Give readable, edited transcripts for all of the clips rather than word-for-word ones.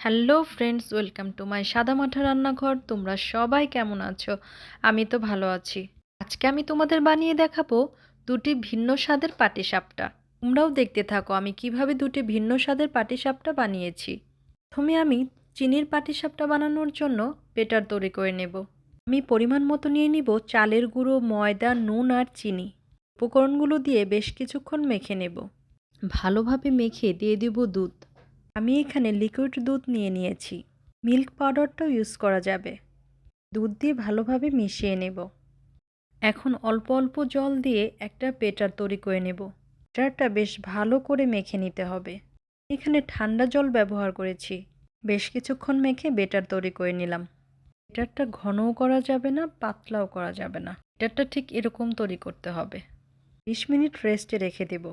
Hello friends, welcome to my সাদামাঠা রান্নাঘর। তোমরা সবাই কেমন আছো? আমি তো ভালো আছি। আজকে আমি তোমাদের বানিয়ে দেখাবো দুটি ভিন্ন স্বাদের পাটিসাপটা। তোমরাও দেখতে থাকো আমি কিভাবে দুটি ভিন্ন স্বাদের পাটিসাপটা বানিয়েছি। প্রথমে আমি চিনির পাটিসাপটা বানানোর জন্য বেটার তৈরি করে নেব। আমি পরিমাণ মতো নিয়ে নিব চালের গুঁড়ো, ময়দা, নুন আর চিনি। উপকরণগুলো দিয়ে বেশ কিছুক্ষণ মেখে নেব। ভালোভাবে মেখে দিয়ে দেব দুধ। আমি এখানে লিকুইড দুধ নিয়েছি। মিল্ক পাউডারটাও ইউজ করা যাবে। দুধ দিয়ে ভালোভাবে মিশিয়ে নেব। এখন অল্প অল্প জল দিয়ে একটা বেটার তৈরি করে নেব। বেটারটা বেশ ভালো করে মেখে নিতে হবে। এখানে ঠান্ডা জল ব্যবহার করেছি। বেশ কিছুক্ষণ মেখে বেটার তৈরি করে নিলাম। বেটারটা ঘনও করা যাবে না, পাতলাও করা যাবে না। বেটারটা ঠিক এরকম তৈরি করতে হবে। 20 মিনিট রেস্টে রেখে দেব।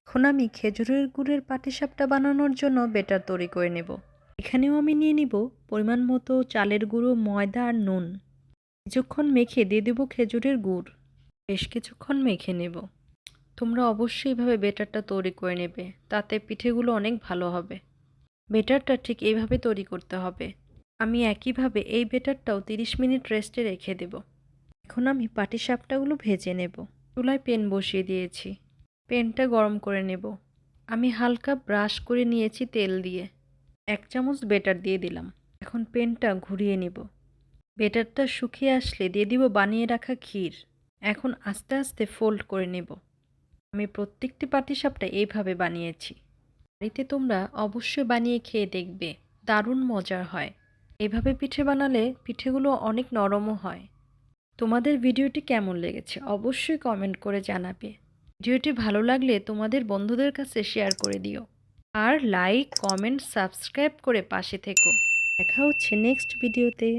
এখন আমি খেজুরের গুড়ের পাটিসাপটা বানানোর জন্য বেটার তৈরি করে নেব। এখানেও আমি নিয়ে নিব পরিমাণ মতো চালের গুঁড়ো, ময়দা আর নুন। কিছুক্ষণ মেখে দিয়ে দেব খেজুরের গুড়। বেশ কিছুক্ষণ মেখে নেব। তোমরা অবশ্যই এভাবে বেটারটা তৈরি করে নেবে, তাতে পিঠেগুলো অনেক ভালো হবে। বেটারটা ঠিক এইভাবে তৈরি করতে হবে। আমি একইভাবে এই বেটারটাও 30 মিনিট রেস্টে রেখে দেব। এখন আমি পাটিসাপটাগুলো ভেজে নেব। চুলায় প্যান বসিয়ে দিয়েছি। প্যানটা গরম করে নেব। আমি হালকা ব্রাশ করে নিয়েছি তেল দিয়ে। 1 চামচ বেটার দিয়ে দিলাম। এখন প্যানটা ঘুরিয়ে নেব। বেটারটা শুকিয়ে আসলে দিয়ে দিব বানিয়ে রাখা ক্ষীর। এখন আস্তে আস্তে ফোল্ড করে নেব। আমি প্রত্যেকটি পাটিসাপটা এইভাবে বানিয়েছি। বাড়িতে তোমরা অবশ্যই বানিয়ে খেয়ে দেখবে, দারুণ মজার হয়। এভাবে পিঠে বানালে পিঠেগুলো অনেক নরমও হয়। তোমাদের ভিডিওটি কেমন লেগেছে অবশ্যই কমেন্ট করে জানাবে। ভিডিওটি ভালো লাগলে তোমাদের বন্ধুদের কাছে শেয়ার করে দিও। আর লাইক, কমেন্ট, সাবস্ক্রাইব করে পাশে থেকো। দেখা হচ্ছে নেক্সট ভিডিওতে।